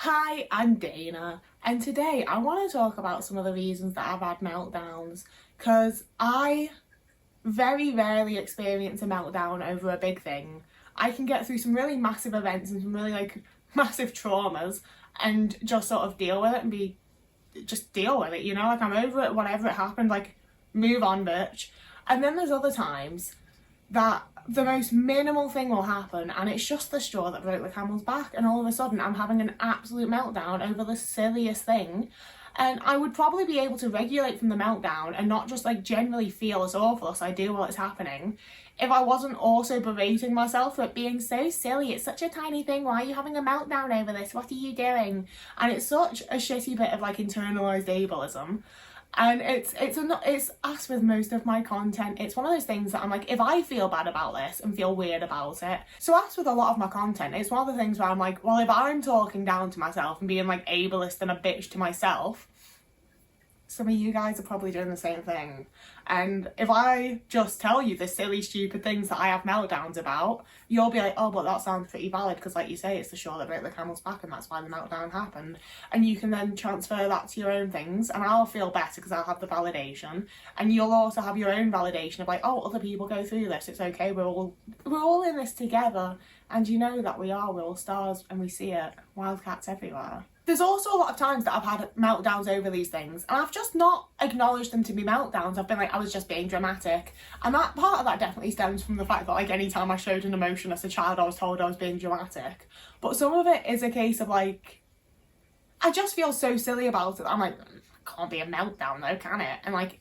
Hi, I'm Dana, and today I want to talk about some of the reasons that I've had meltdowns because I very rarely experience a meltdown over a big thing. I can get through some really massive events and some really massive traumas and just sort of deal with it and just deal with it, like I'm over it, whatever it happened, like move on, bitch. And then there's other times that the most minimal thing will happen and it's just the straw that broke the camel's back, and all of a sudden I'm having an absolute meltdown over the silliest thing. And I would probably be able to regulate from the meltdown and not just generally feel as awful as I do while it's happening if I wasn't also berating myself for it being so silly. It's such a tiny thing. Why are you having a meltdown over this? What are you doing? And it's such a shitty bit of internalized ableism. And it's as with most of my content, it's one of those things that I'm like, if I feel bad about this and feel weird about it. So as with a lot of my content, it's one of the things where I'm like, well, if I'm talking down to myself and being ableist and a bitch to myself, some of you guys are probably doing the same thing. And if I just tell you the silly, stupid things that I have meltdowns about, you'll be like, oh, but that sounds pretty valid because, like you say, it's the straw that broke the camel's back and that's why the meltdown happened. And you can then transfer that to your own things and I'll feel better because I'll have the validation. And you'll also have your own validation of oh, other people go through this. It's okay. We're all in this together. And you know that we're all stars and we see it. Wildcats everywhere. There's also a lot of times that I've had meltdowns over these things and I've just not acknowledged them to be meltdowns. I've been like, I was just being dramatic. And that part of that definitely stems from the fact that anytime I showed an emotion as a child, I was told I was being dramatic. But some of it is a case of I just feel so silly about it. I'm like, it can't be a meltdown though, can it? And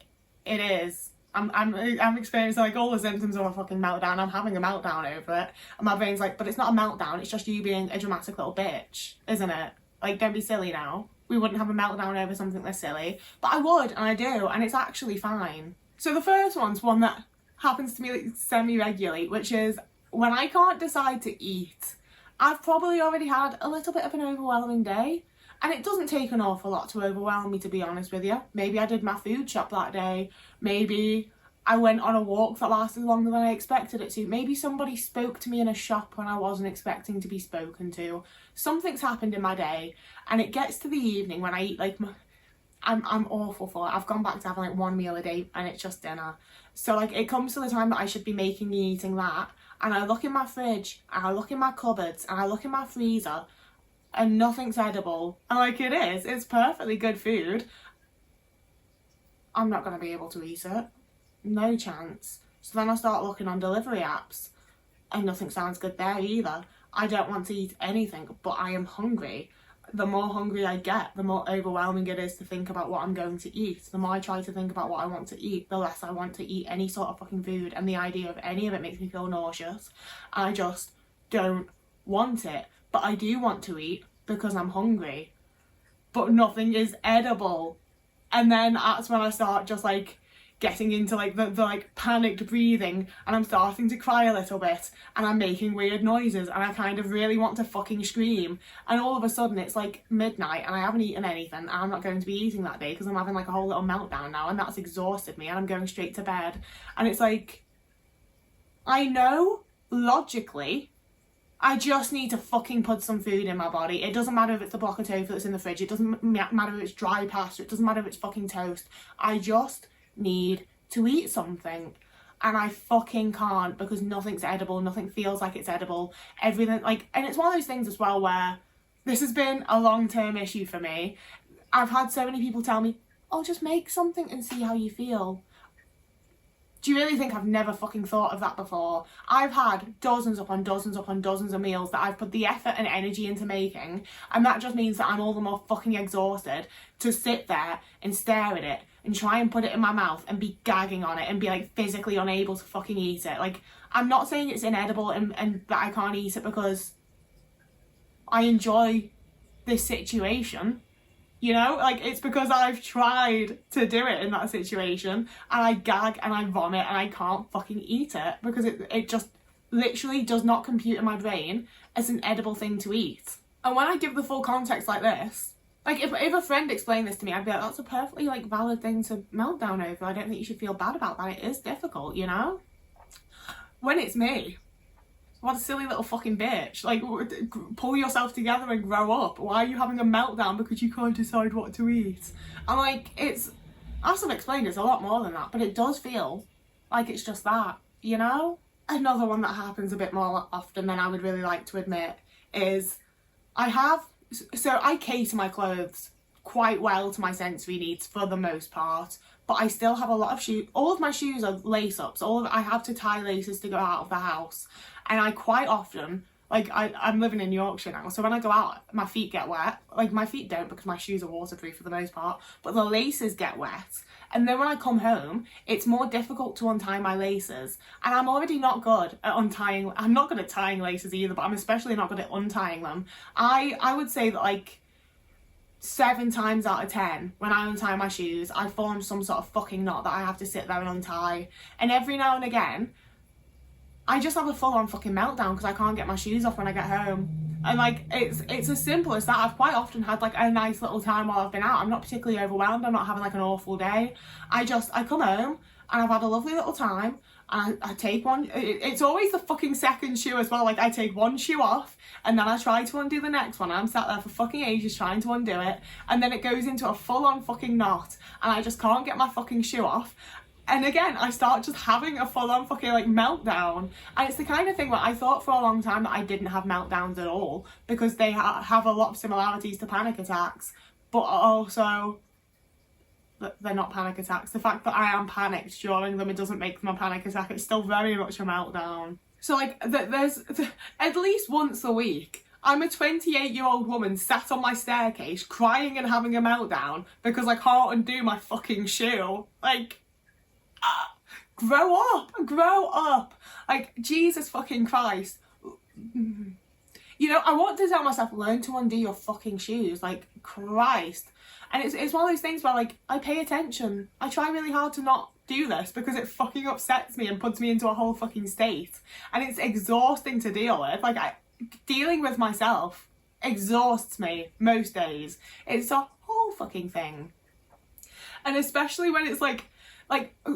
it is. I'm experiencing all the symptoms of a fucking meltdown. I'm having a meltdown over it. And my brain's like, but it's not a meltdown, it's just you being a dramatic little bitch, isn't it? Don't be silly now. We wouldn't have a meltdown over something this silly. But I would, and I do, and it's actually fine. So the first one's one that happens to me semi-regularly, which is when I can't decide to eat. I've probably already had a little bit of an overwhelming day. And it doesn't take an awful lot to overwhelm me, to be honest with you. Maybe I did my food shop that day. Maybe I went on a walk that lasted longer than I expected it to. Maybe somebody spoke to me in a shop when I wasn't expecting to be spoken to. Something's happened in my day, and it gets to the evening when I eat I'm awful for it. I've gone back to having one meal a day and it's just dinner. So it comes to the time that I should be making and eating that, and I look in my fridge and I look in my cupboards and I look in my freezer and nothing's edible. And it's perfectly good food. I'm not going to be able to eat it. No chance. So then I start looking on delivery apps and nothing sounds good there either. I don't want to eat anything, but I am hungry. The more hungry I get, the more overwhelming it is to think about what I'm going to eat. The more I try to think about what I want to eat, the less I want to eat any sort of fucking food, and the idea of any of it makes me feel nauseous. I just don't want it. But I do want to eat because I'm hungry. But nothing is edible. And then that's when I start just getting into the panicked breathing, and I'm starting to cry a little bit, and I'm making weird noises, and I kind of really want to fucking scream. And all of a sudden it's midnight and I haven't eaten anything, and I'm not going to be eating that day because I'm having a whole little meltdown now, and that's exhausted me, and I'm going straight to bed. And it's I know logically I just need to fucking put some food in my body. It doesn't matter if it's the block of tofu that's in the fridge. It doesn't matter if it's dry pasta. It doesn't matter if it's fucking toast. I just need to eat something. And I fucking can't because nothing's edible. Nothing feels like it's edible. Everything, and it's one of those things as well where this has been a long-term issue for me. I've had so many people tell me, oh, just make something and see how you feel. Do you really think I've never fucking thought of that before? I've had dozens upon dozens upon dozens of meals that I've put the effort and energy into making, and that just means that I'm all the more fucking exhausted to sit there and stare at it and try and put it in my mouth and be gagging on it and be physically unable to fucking eat it. I'm not saying it's inedible and that I can't eat it because I enjoy this situation. It's because I've tried to do it in that situation and I gag and I vomit and I can't fucking eat it because it just literally does not compute in my brain as an edible thing to eat. And when I give the full context like this, if a friend explained this to me, I'd be like, that's a perfectly valid thing to meltdown over. I don't think you should feel bad about that. It is difficult, When it's me, What a silly little fucking bitch. Like, pull yourself together and grow up. Why are you having a meltdown because you can't decide what to eat? And like, as I've explained, it's a lot more than that, but it does feel like it's just that, you know? Another one that happens a bit more often than I would really like to admit is I cater my clothes quite well to my sensory needs for the most part, but I still have a lot of shoes. All of my shoes are lace ups. I have to tie laces to go out of the house. And I quite often, like I'm living in Yorkshire now, so when I go out, my feet get wet. Like my feet don't because my shoes are waterproof for the most part, but the laces get wet. And then when I come home, it's more difficult to untie my laces. And I'm already not good at untying. I'm not good at tying laces either, but I'm especially not good at untying them. I would say that like 7 times out of 10, when I untie my shoes, I form some sort of fucking knot that I have to sit there and untie. And every now and again, I just have a full-on fucking meltdown because I can't get my shoes off when I get home. And like, it's as simple as that. I've quite often had like a nice little time while I've been out. I'm not particularly overwhelmed. I'm not having like an awful day. I come home and I've had a lovely little time. And I take one, it's always the fucking second shoe as well. Like I take one shoe off and then I try to undo the next one. I'm sat there for fucking ages trying to undo it. And then it goes into a full-on fucking knot and I just can't get my fucking shoe off. And again, I start just having a full-on fucking like meltdown. And it's the kind of thing where I thought for a long time that I didn't have meltdowns at all because they have a lot of similarities to panic attacks, but also they're not panic attacks. The fact that I am panicked during them, it doesn't make them a panic attack. It's still very much a meltdown. So like there's at least once a week, I'm a 28-year-old woman sat on my staircase crying and having a meltdown because I can't undo my fucking shoe. Like, grow up. Like, Jesus fucking Christ. You know, I want to tell myself, learn to undo your fucking shoes. Like, Christ. And it's one of those things where, like, I pay attention. I try really hard to not do this because it fucking upsets me and puts me into a whole fucking state. And it's exhausting to deal with. Like, dealing with myself exhausts me most days. It's a whole fucking thing. And especially when it's like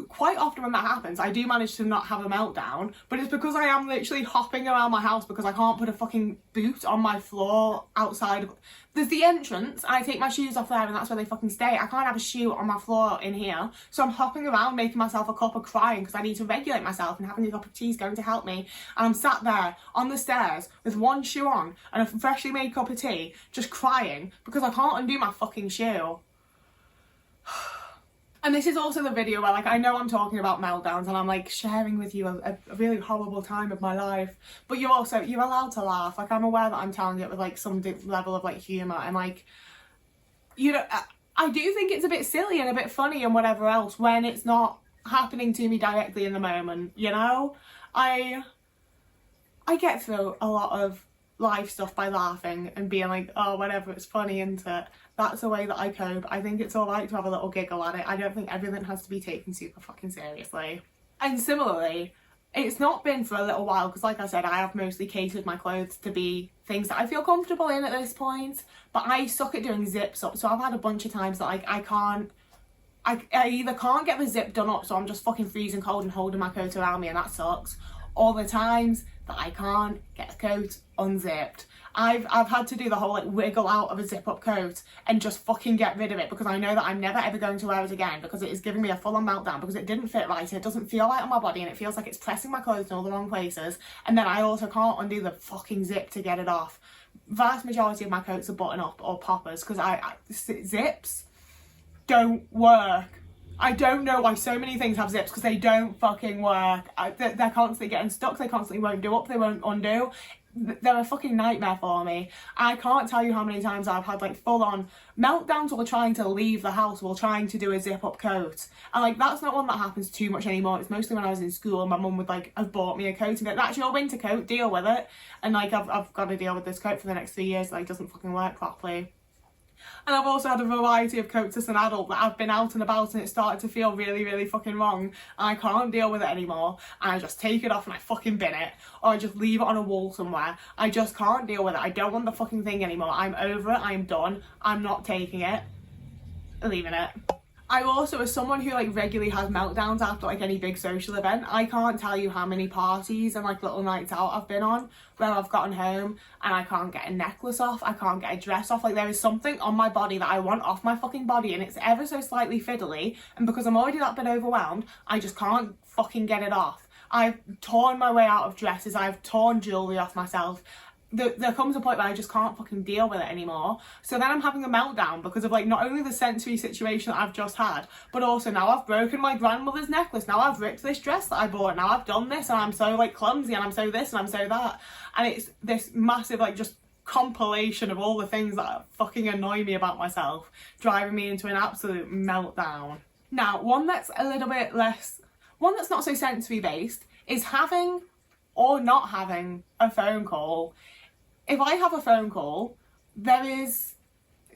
quite often when that happens, I do manage to not have a meltdown, but it's because I am literally hopping around my house because I can't put a fucking boot on my floor outside. There's the entrance and I take my shoes off there and that's where they fucking stay. I can't have a shoe on my floor in here, so I'm hopping around making myself a cup of crying because I need to regulate myself, and having a cup of tea is going to help me. And I'm sat there on the stairs with one shoe on and a freshly made cup of tea, just crying because I can't undo my fucking shoe. And this is also the video where, like, I know I'm talking about meltdowns and I'm, like, sharing with you a really horrible time of my life. But you're allowed to laugh. Like, I'm aware that I'm telling it with, like, some level of, like, humour. And, like, you know, I do think it's a bit silly and a bit funny and whatever else when it's not happening to me directly in the moment, you know? I get through a lot of life stuff by laughing and being like, oh, whatever, it's funny, isn't it? That's the way that I cope. I think it's alright to have a little giggle at it. I don't think everything has to be taken super fucking seriously. And similarly, it's not been for a little while because, like I said, I have mostly catered my clothes to be things that I feel comfortable in at this point, but I suck at doing zips up. So I've had a bunch of times that, like, I either can't get the zip done up, so I'm just fucking freezing cold and holding my coat around me, and that sucks, or the times that I can't get the coat unzipped. I've had to do the whole, like, wiggle out of a zip up coat and just fucking get rid of it because I know that I'm never ever going to wear it again because it is giving me a full-on meltdown because it didn't fit right and it doesn't feel right on my body and it feels like it's pressing my clothes in all the wrong places, and then I also can't undo the fucking zip to get it off. Vast majority of my coats are button up or poppers because zips don't work. I don't know why so many things have zips because they don't fucking work. They're constantly getting stuck, they constantly won't do up, they won't undo. They're a fucking nightmare for me. I can't tell you how many times I've had, like, full-on meltdowns while trying to leave the house, while trying to do a zip-up coat. And, like, that's not one that happens too much anymore. It's mostly when I was in school and my mum would, like, have bought me a coat and go, that's your winter coat, deal with it. And, like, I've got to deal with this coat for the next 3 years, like, doesn't fucking work properly. And I've also had a variety of coats as an adult that I've been out and about and it started to feel really, really fucking wrong. And I can't deal with it anymore. And I just take it off and I fucking bin it. Or I just leave it on a wall somewhere. I just can't deal with it. I don't want the fucking thing anymore. I'm over it. I'm done. I'm not taking it. Leaving it. I also, as someone who like regularly has meltdowns after like any big social event, I can't tell you how many parties and like little nights out I've been on where I've gotten home and I can't get a necklace off, I can't get a dress off. Like there is something on my body that I want off my fucking body and it's ever so slightly fiddly, and because I'm already that bit overwhelmed, I just can't fucking get it off. I've torn my way out of dresses, I've torn jewellery off myself. There comes a point where I just can't fucking deal with it anymore. So then I'm having a meltdown because of like not only the sensory situation that I've just had, but also now I've broken my grandmother's necklace, now I've ripped this dress that I bought, now I've done this and I'm so like clumsy and I'm so this and I'm so that. And it's this massive like just compilation of all the things that fucking annoy me about myself, driving me into an absolute meltdown. Now, one that's a little bit less, one that's not so sensory based is having or not having a phone call. If I have a phone call, there's a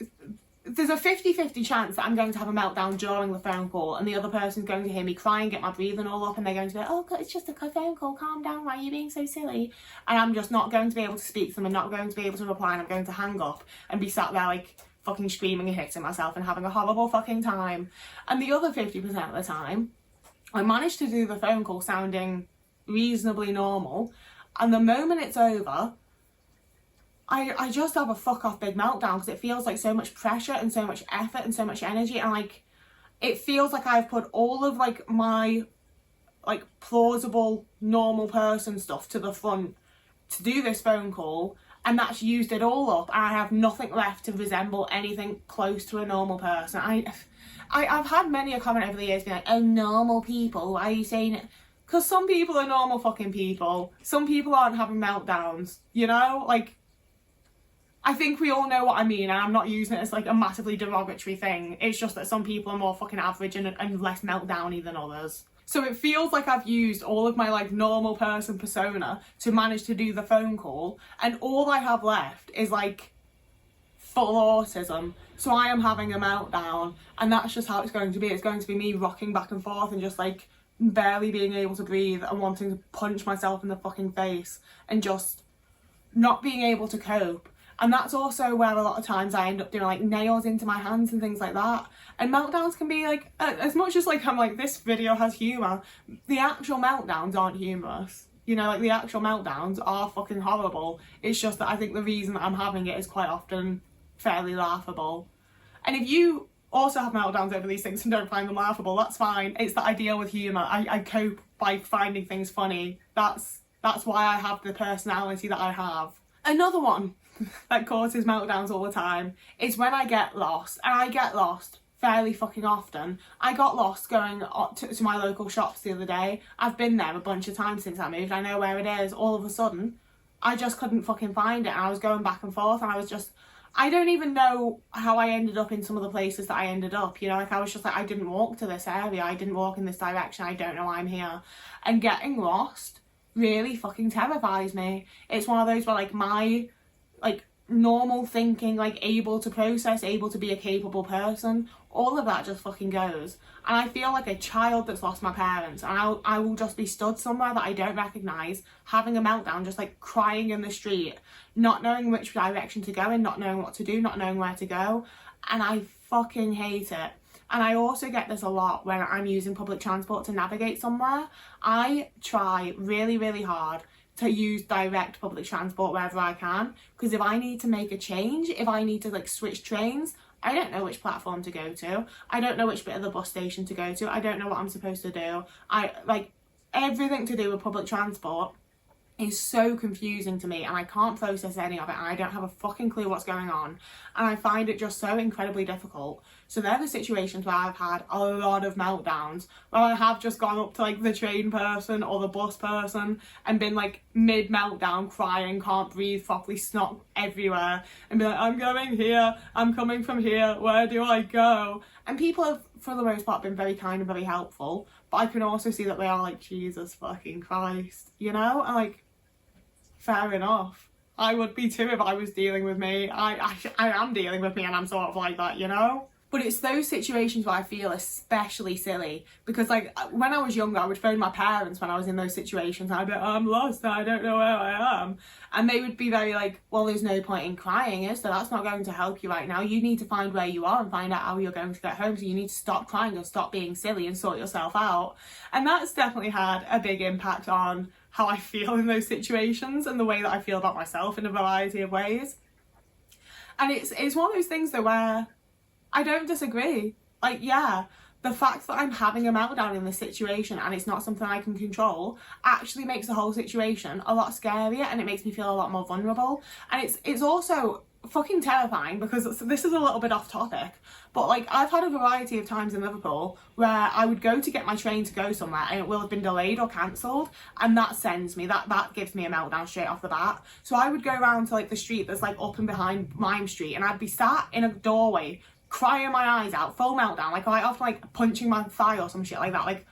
50-50 chance that I'm going to have a meltdown during the phone call and the other person's going to hear me crying, get my breathing all up, and they're going to go, oh God, it's just a phone call, calm down, why are you being so silly? And I'm just not going to be able to speak to them and not going to be able to reply, and I'm going to hang up and be sat there like fucking screaming and hitting myself and having a horrible fucking time. And the other 50% of the time, I managed to do the phone call sounding reasonably normal, and the moment it's over, I just have a fuck off big meltdown because it feels like so much pressure and so much effort and so much energy, and like it feels like I've put all of like my like plausible normal person stuff to the front to do this phone call, and that's used it all up, and I have nothing left to resemble anything close to a normal person. I've had many a comment over the years being like, oh, normal people, why are you saying it? Because some people are normal fucking people. Some people aren't having meltdowns, you know? Like, I think we all know what I mean, and I'm not using it as like a massively derogatory thing. It's just that some people are more fucking average and less meltdowny than others. So it feels like I've used all of my like normal person persona to manage to do the phone call, and all I have left is like full autism. So I am having a meltdown, and that's just how it's going to be. It's going to be me rocking back and forth and just like barely being able to breathe and wanting to punch myself in the fucking face and just not being able to cope. And that's also where a lot of times I end up doing like nails into my hands and things like that. And meltdowns can be like, as much as like I'm like, this video has humour, the actual meltdowns aren't humorous. You know, like the actual meltdowns are fucking horrible. It's just that I think the reason that I'm having it is quite often fairly laughable. And if you also have meltdowns over these things and don't find them laughable, that's fine. It's that I deal with humour. I cope by finding things funny. That's why I have the personality that I have. Another one that causes meltdowns all the time is when I get lost, and I get lost fairly fucking often. I got lost going to my local shops the other day. I've been there a bunch of times since I moved. I know where it is. All of a sudden, I just couldn't fucking find it, and I was going back and forth, and I don't even know how I ended up in some of the places that I ended up, you know, like I was just like, I didn't walk to this area, I didn't walk in this direction, I don't know why I'm here. And getting lost really fucking terrifies me. It's one of those where like my like normal thinking, like able to process, able to be a capable person, all of that just fucking goes. And I feel like a child that's lost my parents, and I will just be stood somewhere that I don't recognise, having a meltdown, just like crying in the street, not knowing which direction to go in, not knowing what to do, not knowing where to go, and I fucking hate it. And I also get this a lot when I'm using public transport to navigate somewhere. I try really, really hard to use direct public transport wherever I can, because if I need to make a change, if I need to like switch trains, I don't know which platform to go to, I don't know which bit of the bus station to go to, I don't know what I'm supposed to do. I like everything to do with public transport is so confusing to me, and I can't process any of it, and I don't have a fucking clue what's going on, and I find it just so incredibly difficult. So there are situations where I've had a lot of meltdowns, where I have just gone up to like the train person or the bus person and been like mid meltdown crying, can't breathe properly, snot everywhere, and be like, I'm going here, I'm coming from here, where do I go? And people have for the most part been very kind and very helpful, but I can also see that they are like, Jesus fucking Christ, you know? And like, fair enough. I would be too if I was dealing with me. I am dealing with me, and I'm sort of like that, you know? But it's those situations where I feel especially silly, because like when I was younger, I would phone my parents when I was in those situations and I'd be like, oh, I'm lost, I don't know where I am. And they would be very like, well, there's no point in crying, is there? That's not going to help you right now. You need to find where you are and find out how you're going to get home. So you need to stop crying and stop being silly and sort yourself out. And that's definitely had a big impact on how I feel in those situations and the way that I feel about myself in a variety of ways. And it's one of those things though where I don't disagree. Like, yeah, the fact that I'm having a meltdown in this situation and it's not something I can control actually makes the whole situation a lot scarier, and it makes me feel a lot more vulnerable. And it's also fucking terrifying, because this is a little bit off topic, but like I've had a variety of times in Liverpool where I would go to get my train to go somewhere and it will have been delayed or cancelled, and that sends me, that gives me a meltdown straight off the bat. So I would go around to like the street that's like up and behind Mime Street, and I'd be sat in a doorway crying my eyes out, full meltdown, like I often like punching my thigh or some shit like that. Like,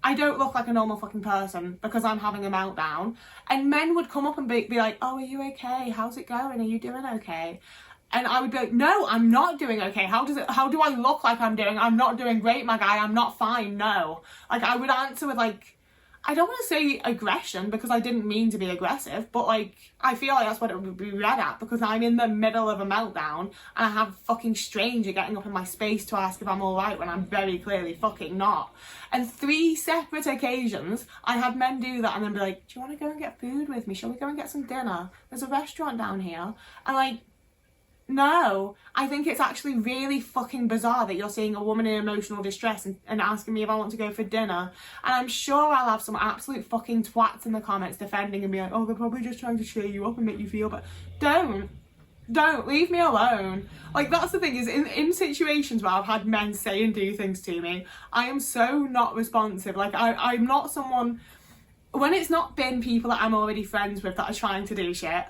I don't look like a normal fucking person because I'm having a meltdown. And men would come up and be like, oh, are you okay? How's it going? Are you doing okay? And I would be like, no, I'm not doing okay. How do I look like I'm doing? I'm not doing great, my guy. I'm not fine. No. Like, I would answer with like, I don't want to say aggression because I didn't mean to be aggressive, but like, I feel like that's what it would be read at, because I'm in the middle of a meltdown and I have a fucking stranger getting up in my space to ask if I'm alright when I'm very clearly fucking not. And 3 separate occasions, I had men do that and then be like, do you want to go and get food with me? Shall we go and get some dinner? There's a restaurant down here. And like, no, I think it's actually really fucking bizarre that you're seeing a woman in emotional distress and asking me if I want to go for dinner. And I'm sure I'll have some absolute fucking twats in the comments defending and be like, oh, they're probably just trying to cheer you up and make you feel better. Don't leave me alone. Like, that's the thing, is in situations where I've had men say and do things to me, I am so not responsive. Like, I'm not someone, when it's not been people that I'm already friends with that are trying to do shit,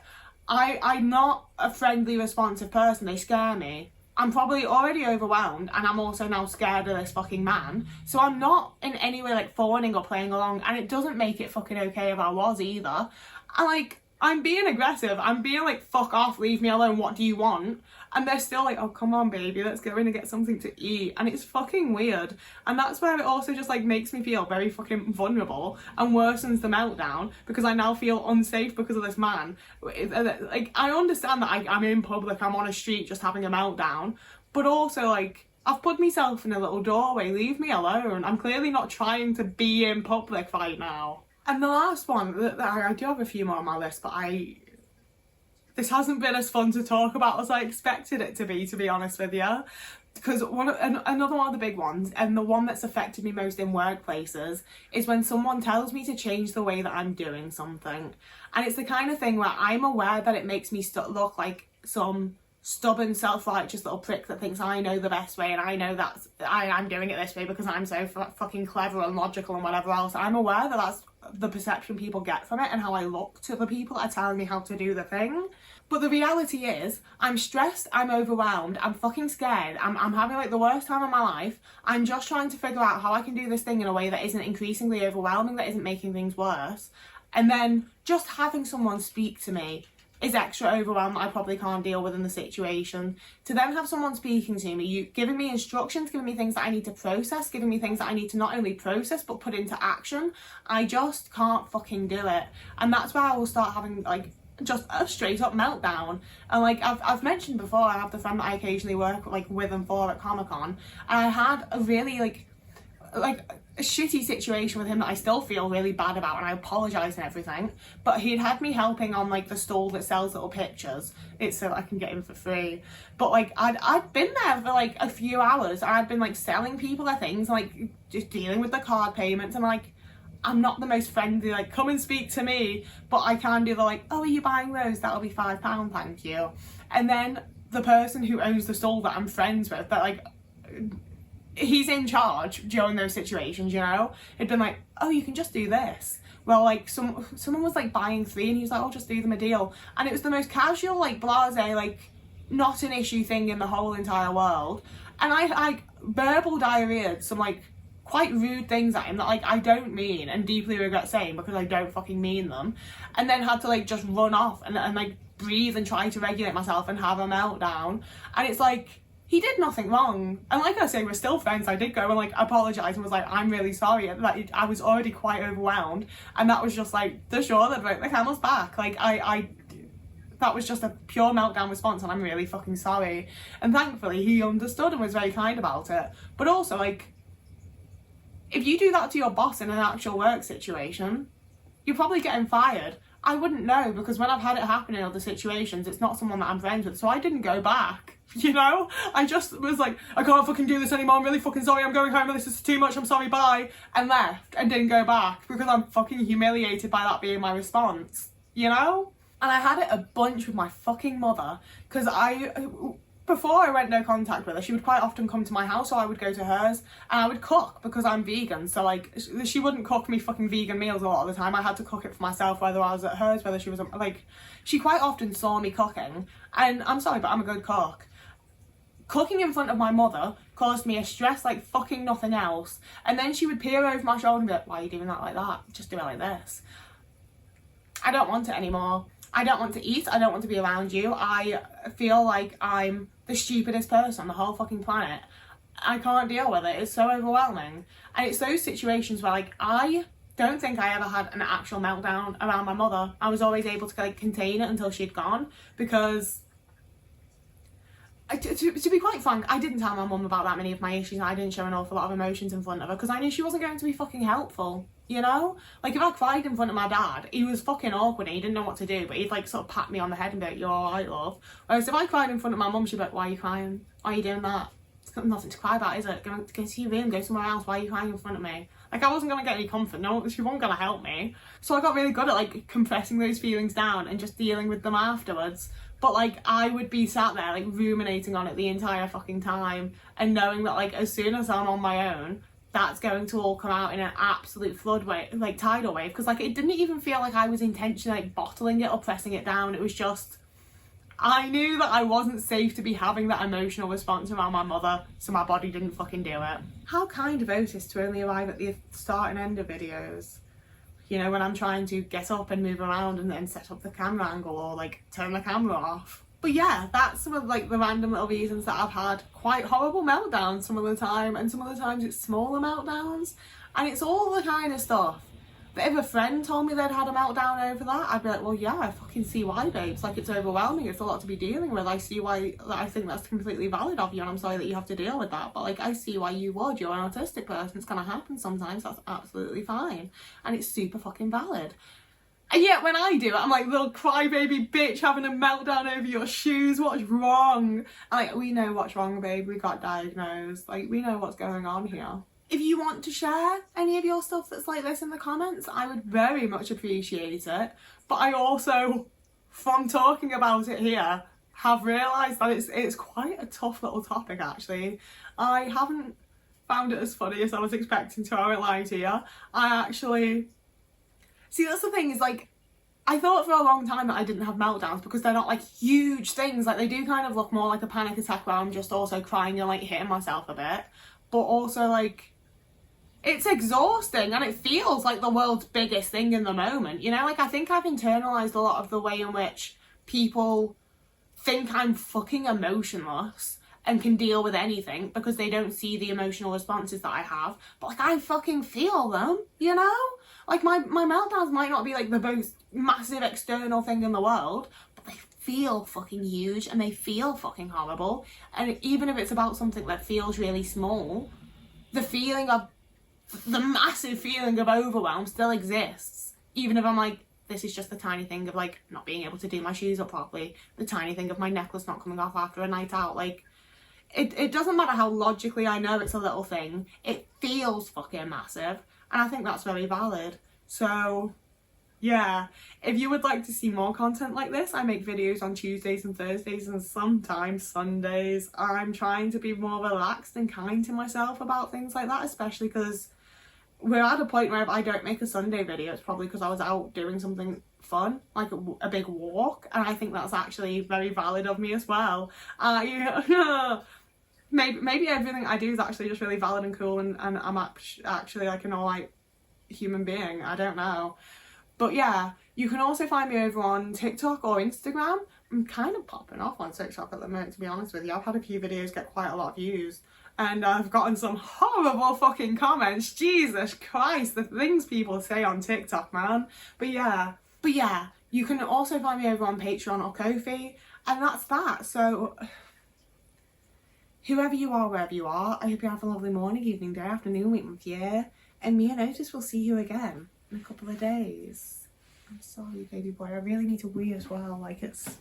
I'm not a friendly, responsive person. They scare me. I'm probably already overwhelmed, and I'm also now scared of this fucking man. So I'm not in any way like fawning or playing along, and it doesn't make it fucking okay if I was either. And like, I'm being aggressive. I'm being like, fuck off, leave me alone, what do you want? And they're still like, oh, come on, baby, let's go in and get something to eat. And it's fucking weird. And that's where it also just like makes me feel very fucking vulnerable and worsens the meltdown, because I now feel unsafe because of this man. Like, I understand that I'm in public, I'm on a street just having a meltdown, but also like, I've put myself in a little doorway, leave me alone. I'm clearly not trying to be in public right now. And the last one, I do have a few more on my list, but this hasn't been as fun to talk about as I expected it to be honest with you. Because another one of the big ones, and the one that's affected me most in workplaces, is when someone tells me to change the way that I'm doing something. And it's the kind of thing where I'm aware that it makes me look like some stubborn, self-righteous little prick that thinks I know the best way, and I know that I'm doing it this way because I'm so fucking clever and logical and whatever else. I'm aware that that's the perception people get from it and how I look to the people that are telling me how to do the thing. But the reality is, I'm stressed, I'm overwhelmed, I'm fucking scared, I'm having like the worst time of my life. I'm just trying to figure out how I can do this thing in a way that isn't increasingly overwhelming, that isn't making things worse. And then just having someone speak to me is extra overwhelmed that I probably can't deal with in the situation. To then have someone speaking to me, giving me instructions, giving me things that I need to process, giving me things that I need to not only process but put into action, I just can't fucking do it. And that's where I will start having like just a straight up meltdown. And like I've mentioned before, I have the friend that I occasionally work like with and for at Comic-Con, and I had a really like a shitty situation with him that I still feel really bad about, and I apologise and everything, but he'd had me helping on like the stall that sells little pictures. It's so I can get him for free. But like I'd been there for like a few hours, and I'd been like selling people their things, like just dealing with the card payments, and like I'm not the most friendly, like, come and speak to me, but I can do the like, oh, are you buying those? That'll be £5, thank you. And then the person who owns the stall that I'm friends with, that like, he's in charge during those situations, you know? It'd been like, oh, you can just do this. Well, like, someone was like buying 3 and he was like, oh, just do them a deal. And it was the most casual, like, blasé, like, not an issue thing in the whole entire world. And I verbal diarrheaed some like quite rude things at him that like I don't mean and deeply regret saying because I don't fucking mean them, and then had to like just run off and like breathe and try to regulate myself and have a meltdown. And it's like, he did nothing wrong. And like I say, we're still friends. I did go and like apologise and was like, I'm really sorry. Like, I was already quite overwhelmed, and that was just like the straw that broke the camel's back. Like that was just a pure meltdown response, and I'm really fucking sorry. And thankfully he understood and was very kind about it. But also, like, if you do that to your boss in an actual work situation, you're probably getting fired. I wouldn't know, because when I've had it happen in other situations, it's not someone that I'm friends with, so I didn't go back, you know? I just was like, I can't fucking do this anymore, I'm really fucking sorry, I'm going home, this is too much, I'm sorry, bye, and left, and didn't go back, because I'm fucking humiliated by that being my response, you know? And I had it a bunch with my fucking mother, because before I went no contact with her, she would quite often come to my house, or I would go to hers, and I would cook because I'm vegan. So like, she wouldn't cook me fucking vegan meals a lot of the time. I had to cook it for myself, whether I was at hers, whether she was like, she quite often saw me cooking, and I'm sorry, but I'm a good cook. Cooking in front of my mother caused me a stress like fucking nothing else. And then she would peer over my shoulder and be like, why are you doing that like that? Just do it like this. I don't want it anymore. I don't want to eat, I don't want to be around you. I feel like I'm the stupidest person on the whole fucking planet. I can't deal with it, it's so overwhelming. And it's those situations where like, I don't think I ever had an actual meltdown around my mother. I was always able to like contain it until she'd gone, because to be quite frank, I didn't tell my mum about that many of my issues, and I didn't show an awful lot of emotions in front of her, because I knew she wasn't going to be fucking helpful. You know, like if I cried in front of my dad, he was fucking awkward and he didn't know what to do, but he'd like sort of pat me on the head and be like, you're alright, love. Whereas if I cried in front of my mum, she'd be like, why are you crying? Why are you doing that? It's got nothing to cry about, is it? Go to your room, go somewhere else, why are you crying in front of me? Like, I wasn't gonna get any comfort, no, she wasn't gonna help me. So I got really good at like compressing those feelings down and just dealing with them afterwards. But like, I would be sat there like ruminating on it the entire fucking time, and knowing that like as soon as I'm on my own, that's going to all come out in an absolute flood wave, like tidal wave, because like it didn't even feel like I was intentionally like bottling it or pressing it down. It was just, I knew that I wasn't safe to be having that emotional response around my mother, so my body didn't fucking do it. How kind of Otis to only arrive at the start and end of videos. You know, when I'm trying to get up and move around and then set up the camera angle or like turn the camera off. But yeah, that's some of like the random little reasons that I've had quite horrible meltdowns some of the time, and some of the times it's smaller meltdowns, and it's all the kind of stuff that if a friend told me they'd had a meltdown over that, I'd be like, well yeah, I fucking see why, babes, like it's overwhelming, it's a lot to be dealing with, I see why, I think that's completely valid of you, and I'm sorry that you have to deal with that, but like I see why you would, you're an autistic person, it's gonna happen sometimes, that's absolutely fine, and it's super fucking valid. And yet when I do it, I'm like, little crybaby bitch having a meltdown over your shoes, what's wrong? And like, we know what's wrong, babe, we got diagnosed, like we know what's going on here. If you want to share any of your stuff that's like this in the comments, I would very much appreciate it. But I also, from talking about it here, have realised that it's quite a tough little topic actually. I haven't found it as funny as I was expecting to, I won't lie to you. I actually... See, that's the thing, is like, I thought for a long time that I didn't have meltdowns because they're not like huge things. Like they do kind of look more like a panic attack where I'm just also crying and like hitting myself a bit. But also like, it's exhausting and it feels like the world's biggest thing in the moment. You know, like I think I've internalised a lot of the way in which people think I'm fucking emotionless and can deal with anything because they don't see the emotional responses that I have. But like, I fucking feel them, you know? Like my meltdowns might not be like the most massive external thing in the world, but they feel fucking huge and they feel fucking horrible. And even if it's about something that feels really small, the massive feeling of overwhelm still exists. Even if I'm like, this is just the tiny thing of like not being able to do my shoes up properly, the tiny thing of my necklace not coming off after a night out, like it doesn't matter how logically I know it's a little thing, it feels fucking massive. And I think that's very valid. So yeah, if you would like to see more content like this, I make videos on Tuesdays and Thursdays and sometimes Sundays. I'm trying to be more relaxed and kind to myself about things like that, especially because we're at a point where if I don't make a Sunday video, it's probably because I was out doing something fun, like a big walk, and I think that's actually very valid of me as well. Maybe everything I do is actually just really valid and cool, and I'm actually like an alright human being, I don't know. But yeah, you can also find me over on TikTok or Instagram. I'm kind of popping off on TikTok at the moment, to be honest with you. I've had a few videos get quite a lot of views, and I've gotten some horrible fucking comments. Jesus Christ, the things people say on TikTok, man. But yeah, you can also find me over on Patreon or Ko-fi, and that's that. So whoever you are, wherever you are, I hope you have a lovely morning, evening, day, afternoon, week, month, year, and me and Otis will see you again in a couple of days. I'm sorry, baby boy, I really need to wee as well, like it's